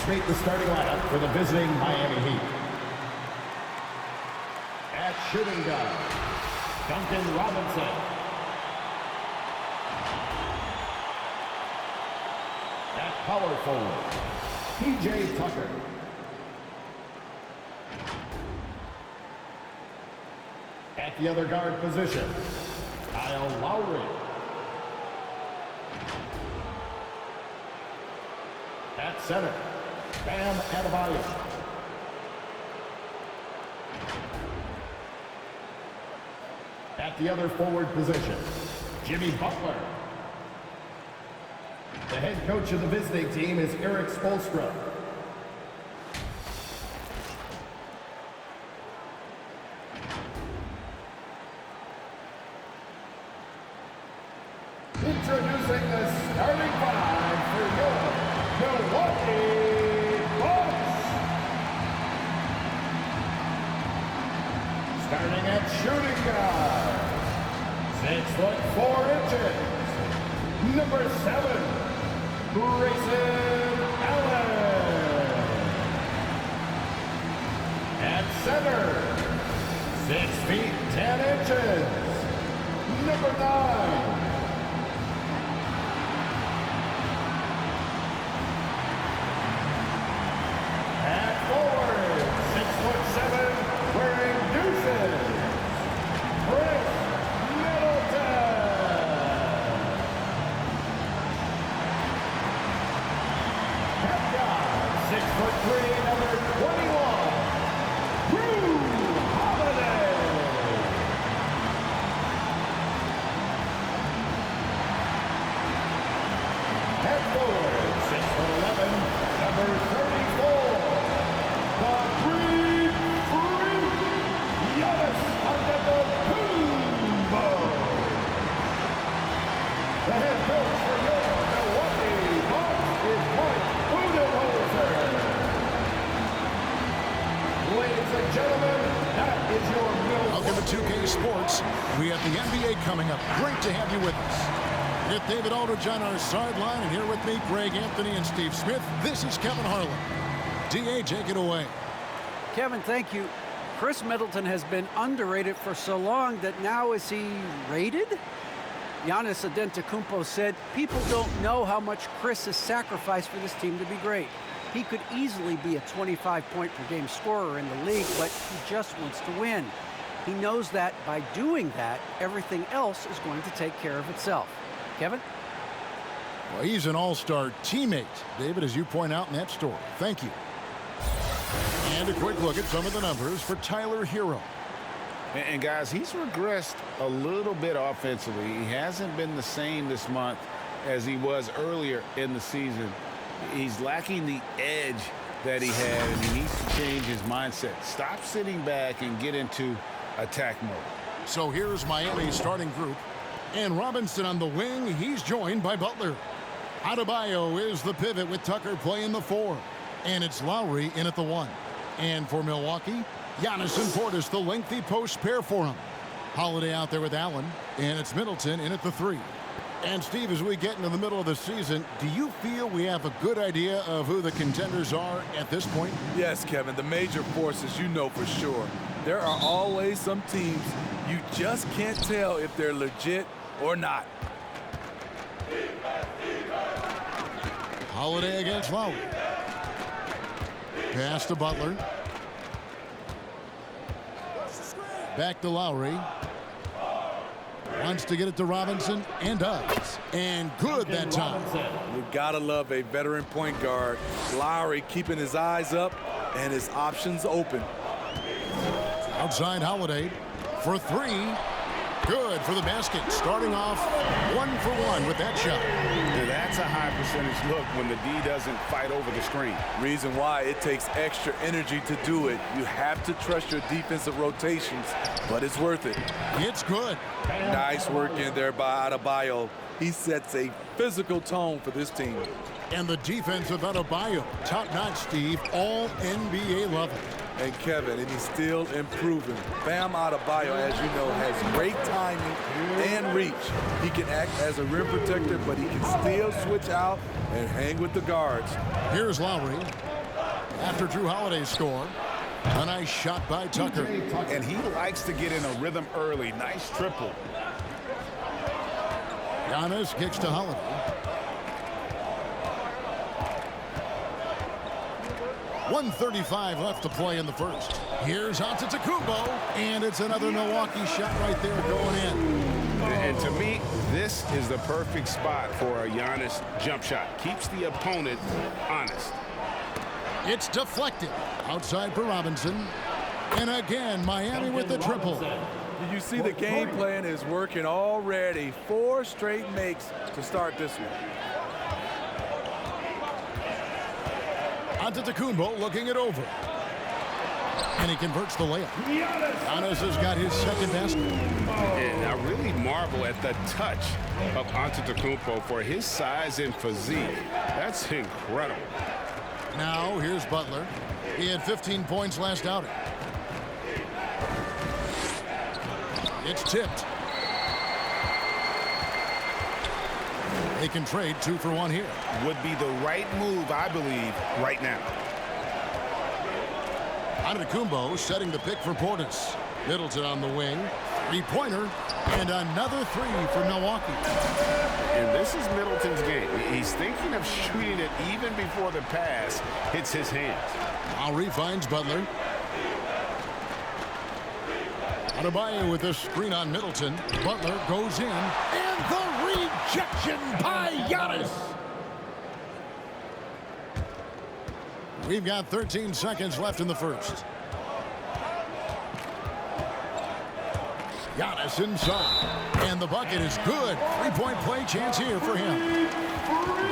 meet the starting lineup for the visiting Miami Heat. At shooting guard, Duncan Robinson. At power forward, PJ Tucker. At the other guard position, Kyle Lowry. At center, Bam Adebayo. At the other forward position, Jimmy Butler. The head coach of the visiting team is Eric Spoelstra. Introducing the starting five for your Milwaukee Bucks. Starting at shooting guard, 6'4", number 7, Grayson Allen. At center, 6'10", number 9. Forward, 6'7", wearing deuces, Chris Middleton. Head guard, 6'3", number 21, Drew Holiday. Head forward, 6'11", number 34. The head coach for your Milwaukee Bucks is Mike Budenholzer. Ladies and gentlemen, that is your Milwaukee. Welcome to 2K Sports. We have the NBA coming up. Great to have you with us. With David Aldridge on our sideline, and here with me, Greg Anthony and Steve Smith. This is Kevin Harlan. DA, take it away. Kevin, thank you. Chris Middleton has been underrated for so long that now is he rated? Giannis Antetokounmpo said, people don't know how much Chris has sacrificed for this team to be great. He could easily be a 25-point-per-game scorer in the league, but he just wants to win. He knows that by doing that, everything else is going to take care of itself. Kevin? Well, he's an all-star teammate, David, as you point out in that story. Thank you. And a quick look at some of the numbers for Tyler Hero. And guys, he's regressed a little bit offensively. He hasn't been the same this month as he was earlier in the season. He's lacking the edge that he had, and he needs to change his mindset. Stop sitting back and get into attack mode. So here's Miami's starting group. And Robinson on the wing, he's joined by Butler. Adebayo is the pivot with Tucker playing the 4. And it's Lowry in at the 1. And for Milwaukee, Giannis and Portis, the lengthy post pair for him. Holiday out there with Allen, and it's Middleton in at the 3. And Steve, as we get into the middle of the season, do you feel we have a good idea of who the contenders are at this point? Yes, Kevin, the major forces, you know for sure. There are always some teams you just can't tell if they're legit or not. Holiday against Lowry. Pass to Butler. Back to Lowry. Wants to get it to Robinson, and does. And good that time. You gotta love a veteran point guard. Lowry keeping his eyes up and his options open. Outside Holiday for 3. Good for the basket. Starting off 1 for 1 with that shot. That's a high percentage look when the D doesn't fight over the screen. Reason why it takes extra energy to do it. You have to trust your defensive rotations, but it's worth it. It's good. Nice work in there by Adebayo. He sets a physical tone for this team. And the defense of Adebayo, top-notch, Steve, all NBA level. and Kevin, and he's still improving. Bam Adebayo, as you know, has great timing and reach. He can act as a rim protector, but he can still switch out and hang with the guards. Here's Lowry. After Drew Holiday's score, a nice shot by Tucker. And he likes to get in a rhythm early. Nice triple. Giannis kicks to Holiday. .135 left to play in the first. Here's Antetokounmpo, and it's another Milwaukee shot right there going in. And to me, this is the perfect spot for a Giannis jump shot. Keeps the opponent honest. It's deflected. Outside for Robinson. And again, Miami with the triple. You see the game plan is working already. 4 straight makes to start this one. Antetokounmpo looking it over. And he converts the layup. Giannis has got his second basket. And I really marvel at the touch of Antetokounmpo for his size and physique. That's incredible. Now, here's Butler. He had 15 points last outing. It's tipped. They can trade 2 for 1 here. Would be the right move, I believe, right now. Antetokounmpo setting the pick for Portis. Middleton on the wing. 3-pointer. And another 3 for Milwaukee. And this is Middleton's game. He's thinking of shooting it even before the pass hits his hands. Lowry finds Butler. Adebayo with the screen on Middleton. Butler goes in. And the rejection by Giannis. We've got 13 seconds left in the first. Giannis inside. And the bucket is good. 3-point play chance here for him.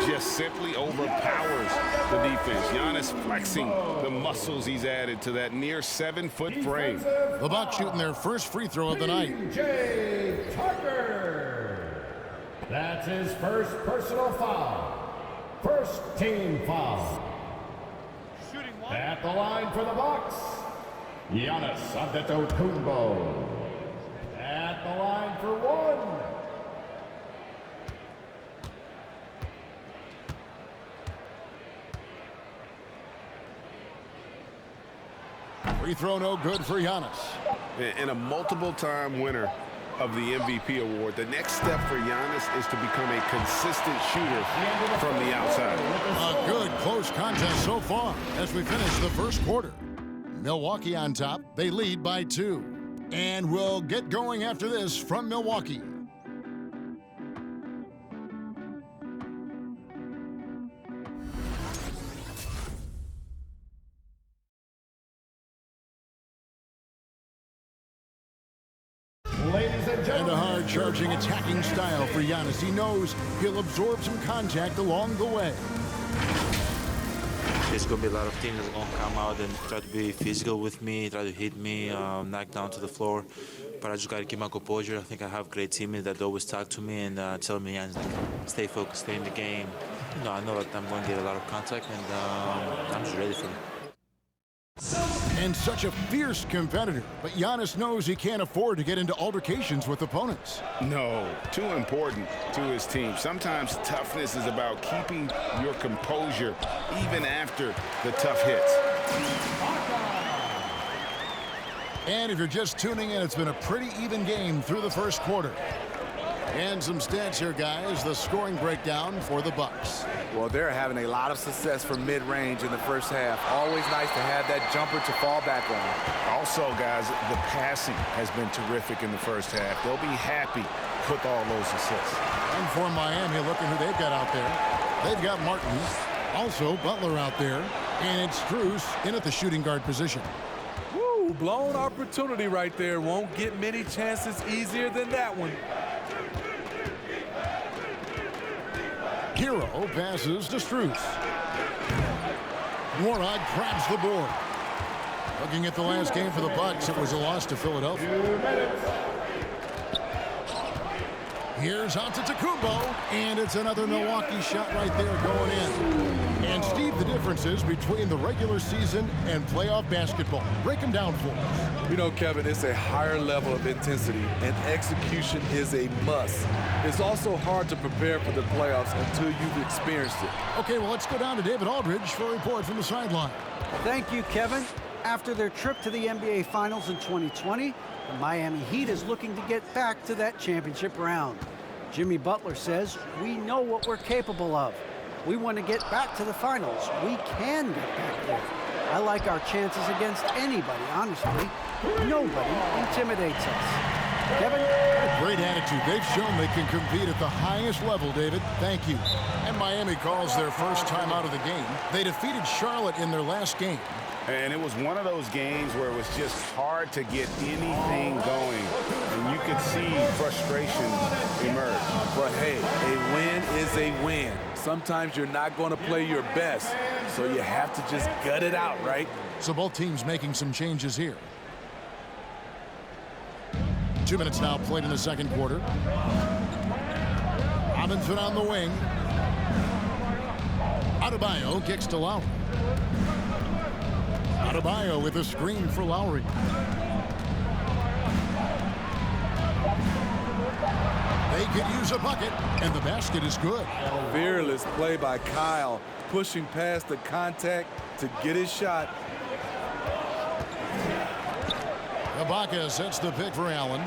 Just simply overpowers the defense. Giannis flexing the muscles he's added to that near 7-foot frame. The Bucks shooting their first free throw of the night. J. Tucker. That's his first personal foul. First team foul. At the line for the Bucks, Giannis Antetokounmpo. At the line for 1. Free throw no good for Giannis. And a multiple-time winner of the MVP award. The next step for Giannis is to become a consistent shooter from the outside. A good close contest so far as we finish the first quarter. Milwaukee on top. They lead by 2. And we'll get going after this from Milwaukee. And a hard-charging attacking style for Giannis. He knows he'll absorb some contact along the way. There's going to be a lot of teams that are going to come out and try to be physical with me, try to hit me, knock down to the floor. But I just got to keep my composure. I think I have great teammates that always talk to me and tell me, stay focused, stay in the game. You know, I know that I'm going to get a lot of contact, and I'm just ready for it. And such a fierce competitor, but Giannis knows he can't afford to get into altercations with opponents. No, too important to his team. Sometimes toughness is about keeping your composure even after the tough hits. And if you're just tuning in, it's been a pretty even game through the first quarter. And some stats here, guys. The scoring breakdown for the Bucks. Well, they're having a lot of success from mid-range in the first half. Always nice to have that jumper to fall back on. Also, guys, the passing has been terrific in the first half. They'll be happy with all those assists. And for Miami, look at who they've got out there. They've got Martin, also Butler out there, and it's Strus in at the shooting guard position. Woo, blown opportunity right there. Won't get many chances easier than that one. Hero passes to Strus. Warnock grabs the board. Looking at the last game for the Bucks, it was a loss to Philadelphia. Here's Antetokounmpo, and it's another Milwaukee shot right there going in. And Steve, the differences between the regular season and playoff basketball. Break them down for us. You know, Kevin, it's a higher level of intensity, and execution is a must. It's also hard to prepare for the playoffs until you've experienced it. Okay, well, let's go down to David Aldridge for a report from the sideline. Thank you, Kevin. After their trip to the NBA Finals in 2020, the Miami Heat is looking to get back to that championship round. Jimmy Butler says, "We know what we're capable of. We want to get back to the finals. We can get back there. I like our chances against anybody, honestly. Nobody intimidates us." Kevin? Great attitude. They've shown they can compete at the highest level, David. Thank you. And Miami calls their first time out of the game. They defeated Charlotte in their last game. And it was one of those games where it was just hard to get anything going. And you could see frustration emerge. But hey, a win is a win. Sometimes you're not going to play your best, so you have to just gut it out, right? So both teams making some changes here. 2 minutes now played in the second quarter. Robinson on the wing. Adebayo kicks to Lowry. Adebayo with a screen for Lowry. They could use a bucket, and the basket is good. Fearless play by Kyle, pushing past the contact to get his shot. Ibaka sets the pick for Allen.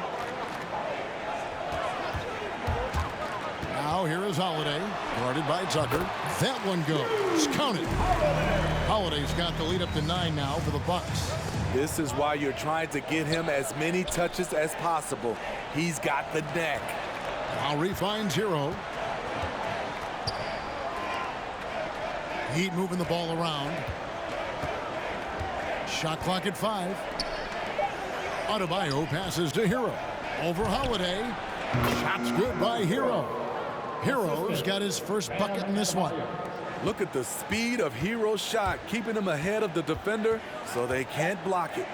Now here is Holiday, guarded by Tucker. That one goes. Count it. Holiday's got the lead up to 9 now for the Bucks. This is why you're trying to get him as many touches as possible. He's got the neck. Lowry finds Hero. Heat moving the ball around. Shot clock at 5. Adebayo passes to Hero. Over Holiday. Shot's good by Hero. Hero's got his first bucket in this one. Look at the speed of Hero's shot, keeping him ahead of the defender so they can't block it.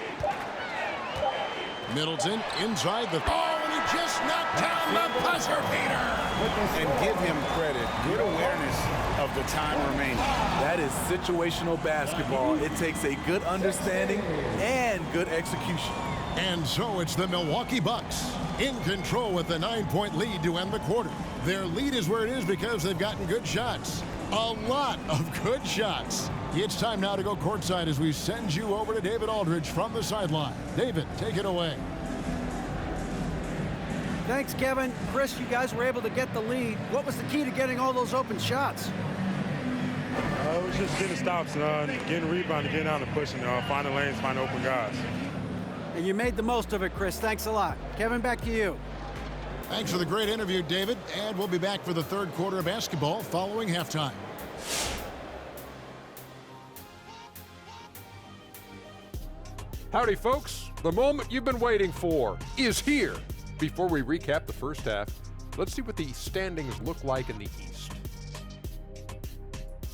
Middleton inside the... Oh, and he just knocked down the buzzer beater. And give him credit. Good awareness of the time remaining. That is situational basketball. It takes a good understanding and good execution. And so it's the Milwaukee Bucks in control with a 9-point lead to end the quarter. Their lead is where it is because they've gotten good shots. A lot of good shots. It's time now to go courtside as we send you over to David Aldridge from the sideline. David, take it away. Thanks, Kevin. Chris, you guys were able to get the lead. What was the key to getting all those open shots? It was just getting stops, getting rebounding, getting out and pushing, finding lanes, finding open guys. And you made the most of it, Chris. Thanks a lot. Kevin, back to you. Thanks for the great interview, David. And we'll be back for the third quarter of basketball following halftime. Howdy, folks. The moment you've been waiting for is here. Before we recap the first half, let's see what the standings look like in the East.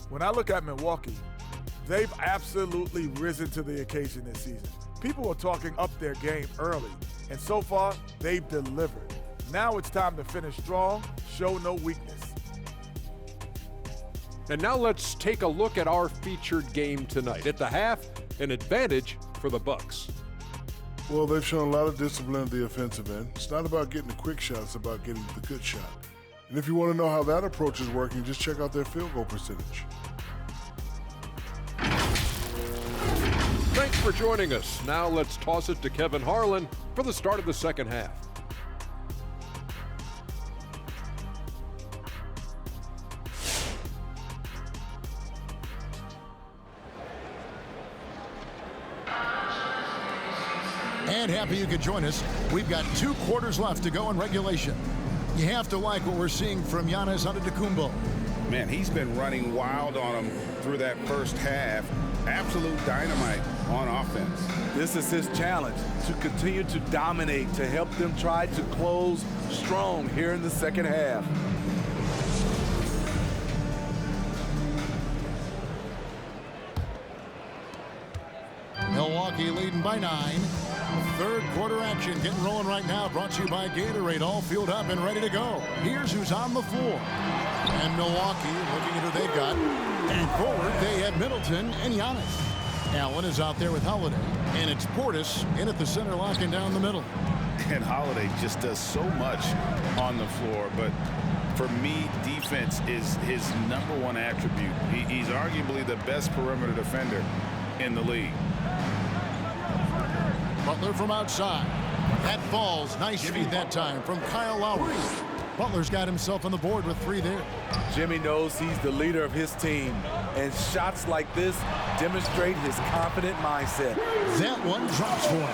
When I look at Milwaukee, they've absolutely risen to the occasion this season. People are talking up their game early, and so far, they've delivered. Now it's time to finish strong, show no weakness. And now let's take a look at our featured game tonight. At the half, an advantage for the Bucks. Well, they've shown a lot of discipline at the offensive end. It's not about getting the quick shot, it's about getting the good shot. And if you want to know how that approach is working, just check out their field goal percentage. Thanks for joining us. Now let's toss it to Kevin Harlan for the start of the second half. And happy you could join us. We've got 2 quarters left to go in regulation. You have to like what we're seeing from Giannis Antetokounmpo. Man, he's been running wild on him through that first half. Absolute dynamite on offense. This is his challenge, to continue to dominate, to help them try to close strong here in the second half. Milwaukee leading by 9. Third quarter action getting rolling right now. Brought to you by Gatorade. All fueled up and ready to go. Here's who's on the floor. And Milwaukee, looking at who they've got. And forward, they have Middleton and Giannis. Allen is out there with Holiday. And it's Portis in at the center, locking down the middle. And Holiday just does so much on the floor. But for me, defense is his #1 attribute. He's arguably the best perimeter defender in the league. Butler from outside. That falls. Nice feed that time from Kyle Lowry. Butler's got himself on the board with 3 there. Jimmy knows he's the leader of his team, and shots like this demonstrate his confident mindset. That one drops for him.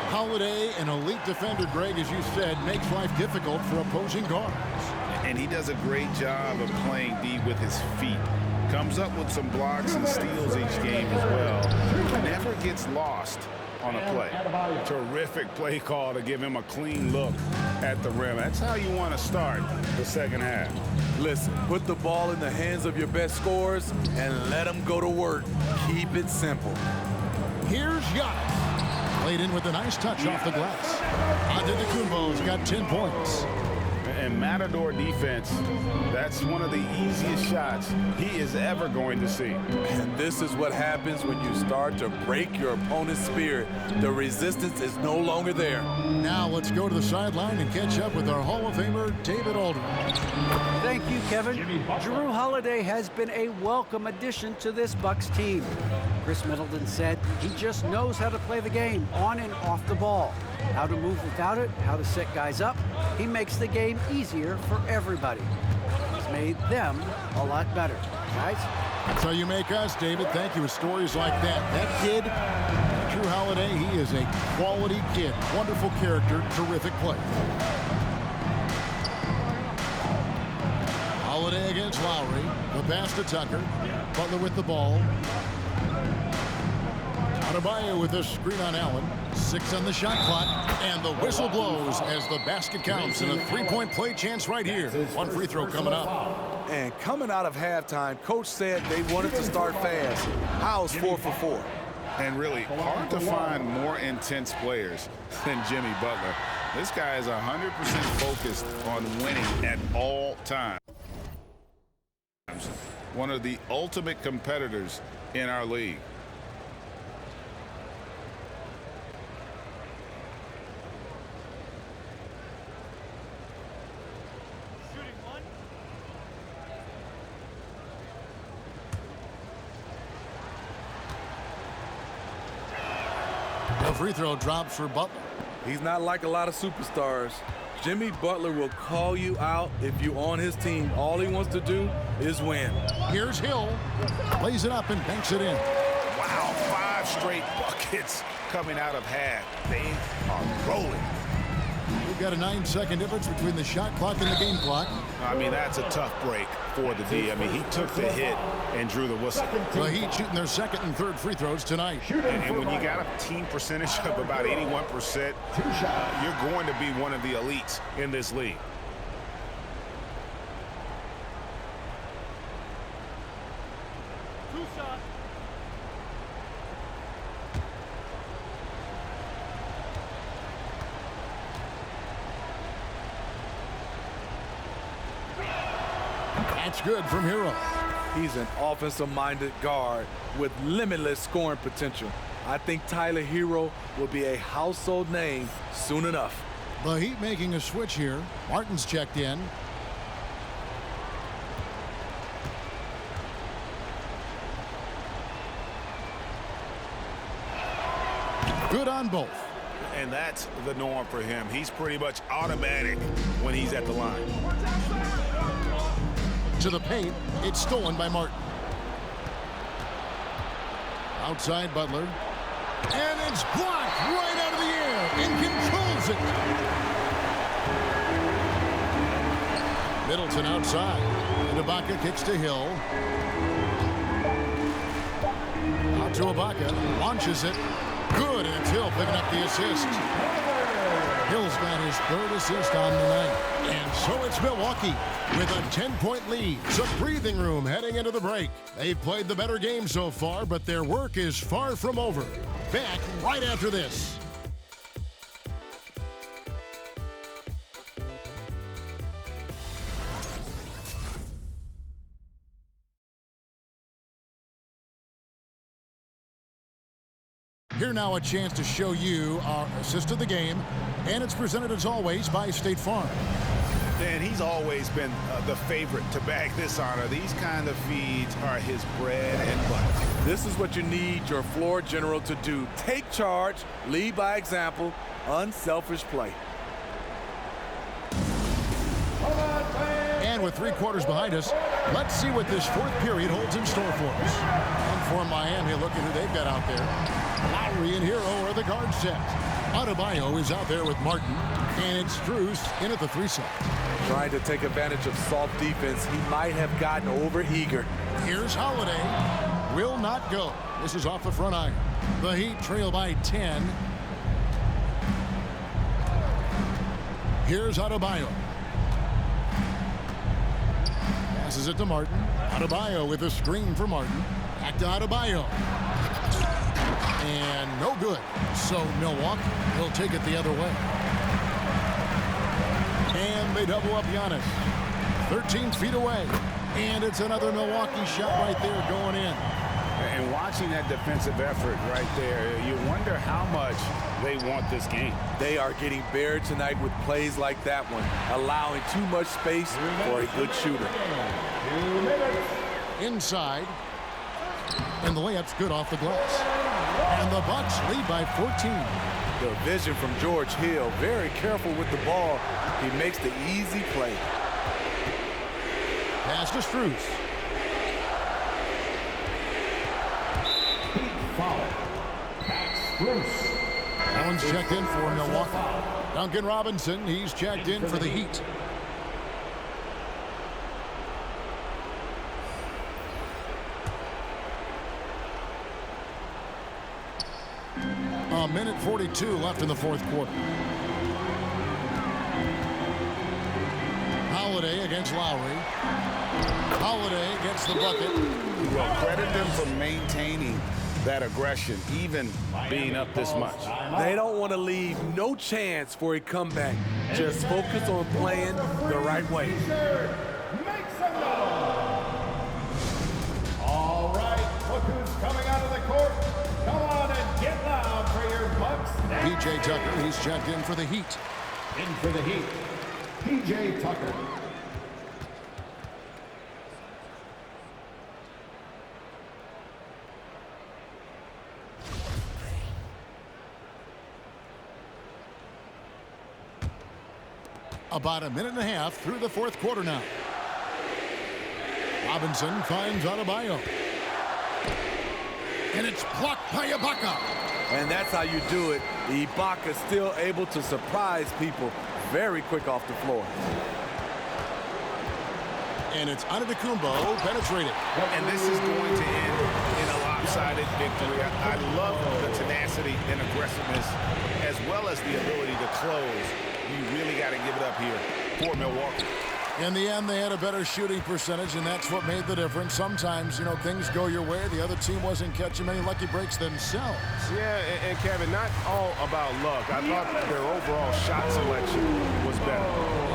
Holiday, an elite defender, Greg, as you said, makes life difficult for opposing guards. And he does a great job of playing D with his feet. Comes up with some blocks and steals each game as well. Never gets lost on a play. Terrific play call to give him a clean look at the rim. That's how you want to start the second half. Listen, put the ball in the hands of your best scorers and let them go to work. Keep it simple. Here's Giannis. Played in with a nice touch off the glass. Antetokounmpo's got 10 points. And Matador defense, that's one of the easiest shots he is ever going to see. And this is what happens when you start to break your opponent's spirit. The resistance is no longer there. Now let's go to the sideline and catch up with our Hall of Famer, David Aldridge. Thank you, Kevin. Jrue Holiday has been a welcome addition to this Bucks team. Chris Middleton said he just knows how to play the game on and off the ball, how to move without it, how to set guys up. He makes the game easier for everybody. He's made them a lot better. Guys? That's how you make us, David. Thank you with stories like that. That kid, Jrue Holiday, he is a quality kid. Wonderful character, terrific play. Holiday against Lowry. The pass to Tucker. Butler with the ball. Adebayo with a screen on Allen. 6 on the shot clock, and the whistle blows as the basket counts, and a 3-point play chance right here. One free throw coming up. And coming out of halftime, coach said they wanted to start fast. How's 4 for 4? And really hard to find more intense players than Jimmy Butler. This guy is 100% focused on winning at all times. One of the ultimate competitors in our league. The free throw drops for Butler. He's not like a lot of superstars. Jimmy Butler will call you out if you're on his team. All he wants to do is win. Here's Hill. Lays it up and banks it in. Wow, 5 straight buckets coming out of half. They are rolling. We've got a 9-second difference between the shot clock and the game clock. I mean, that's a tough break for the D. I mean, he took the hit and drew the whistle. The Heat shooting their second and third free throws tonight. And when you got a team percentage of about 81%, you're going to be one of the elites in this league. That's good from Hero. He's an offensive-minded guard with limitless scoring potential. I think Tyler Hero will be a household name soon enough. The Heat making a switch here. Martin's checked in. Good on both. And that's the norm for him. He's pretty much automatic when he's at the line. To the paint, it's stolen by Martin. Outside Butler. And it's blocked right out of the air and controls it. Middleton outside. And Ibaka kicks to Hill. Out to Ibaka. Launches it. Good, and it's Hill picking up the assist. Hill's got his 3rd assist on the night. And so it's Milwaukee with a 10-point lead. Some breathing room heading into the break. They've played the better game so far, but their work is far from over. Back right after this. Here now a chance to show you our assist of the game, and it's presented as always by State Farm. And he's always been the favorite to bag this honor. These kind of feeds are his bread and butter. This is what you need your floor general to do. Take charge, lead by example, unselfish play. And with 3 quarters behind us, let's see what this 4th period holds in store for us. And for Miami, look at who they've got out there. Lowry and Hero are the guard set. Adebayo is out there with Martin, and it's Strus in at the 3 set. Trying to take advantage of soft defense. He might have gotten over-eager. Here's Holiday. Will not go. This is off the front iron. The Heat trail by 10. Here's Adebayo. Passes it to Martin. Adebayo with a screen for Martin. Back to Adebayo. And no good. So Milwaukee will take it the other way. And they double up Giannis. 13 feet away. And it's another Milwaukee shot right there going in. And watching that defensive effort right there, you wonder how much they want this game. They are getting buried tonight with plays like that one, allowing too much space for a good shooter. Inside. And the layup's good off the glass. And the Bucks lead by 14. The vision from George Hill, very careful with the ball. He makes the easy play. Pass to Strus. That one's checked in for Milwaukee. Duncan Robinson, he's checked in for the Heat. A minute 42 left in the 4th quarter. Holiday against Lowry. Holiday gets the bucket. Well, credit them for maintaining that aggression, even being up this much. They don't want to leave no chance for a comeback. Just focus on playing the right way. All right, look who's coming out of the court. Come on and get loud for your Bucks. P.J. Tucker, he's checked in for the Heat. In for the Heat, P.J. Tucker. About a minute and a half through the 4th quarter now. Robinson finds Adebayo. And it's blocked by Ibaka. And that's how you do it. Ibaka still able to surprise people very quick off the floor. And it's Antetokounmpo penetrated. And this is going to end in a lopsided victory. I love the tenacity and aggressiveness, as well as the ability to close. You really got to give it up here for Milwaukee. In the end, they had a better shooting percentage, and that's what made the difference. Sometimes, you know, things go your way. The other team wasn't catching many lucky breaks themselves. Yeah, and Kevin, not all about luck. I thought their overall shot selection was better.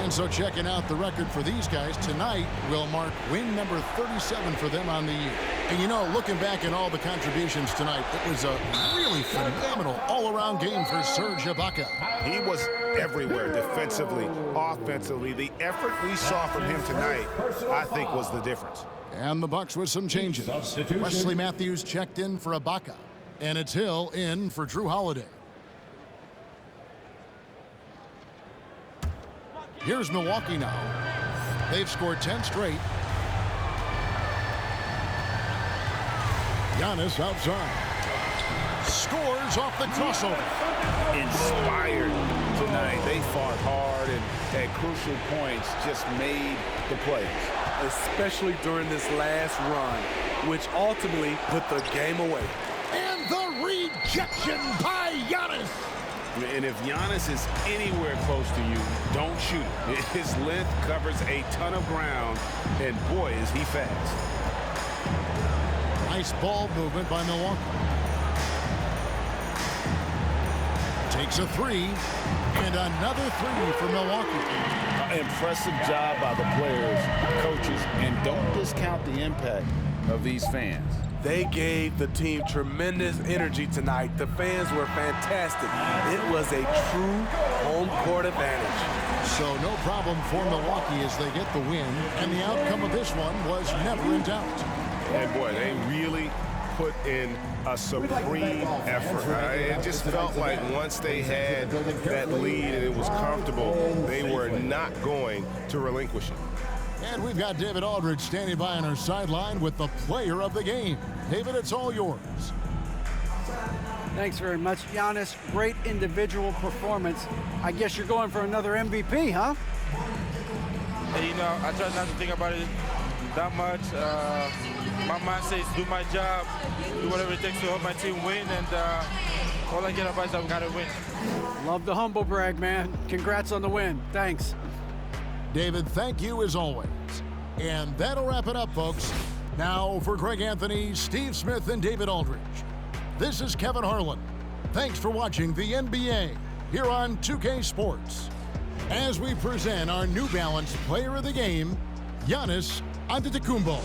And so checking out the record for these guys tonight will mark win number 37 for them on the year. And, you know, looking back at all the contributions tonight, it was a really phenomenal all-around game for Serge Ibaka. He was everywhere defensively, offensively. The effort we saw from him tonight, I think, was the difference. And the Bucks with some changes. Wesley Matthews checked in for Ibaka. And it's Hill in for Drew Holiday. Here's Milwaukee now. They've scored 10 straight. Giannis outside. Scores off the crossover. Inspired tonight. They fought hard and at crucial points just made the plays. Especially during this last run, which ultimately put the game away. And the rejection by Giannis. And if Giannis is anywhere close to you, don't shoot it. His length covers a ton of ground, and boy, is he fast. Nice ball movement by Milwaukee. Takes a 3, and another 3 for Milwaukee. Impressive job by the players, coaches, and don't discount the impact of these fans. They gave the team tremendous energy tonight. The fans were fantastic. It was a true home court advantage. So no problem for Milwaukee as they get the win, and the outcome of this one was never in doubt. And boy, they really put in a supreme effort. It just felt like once they had that lead and it was comfortable, they were not going to relinquish it. And we've got David Aldridge standing by on our sideline with the player of the game. David, it's all yours. Thanks very much, Giannis. Great individual performance. I guess you're going for another MVP, huh? Hey, I try not to think about it that much. My mind says do my job, do whatever it takes to help my team win, and all I care about is that we got to win. Love the humble brag, man. Congrats on the win. Thanks. David, thank you as always. And that'll wrap it up, folks. Now for Greg Anthony, Steve Smith, and David Aldridge, this is Kevin Harlan. Thanks for watching the NBA here on 2K Sports. As we present our New Balance Player of the Game, Giannis Antetokounmpo.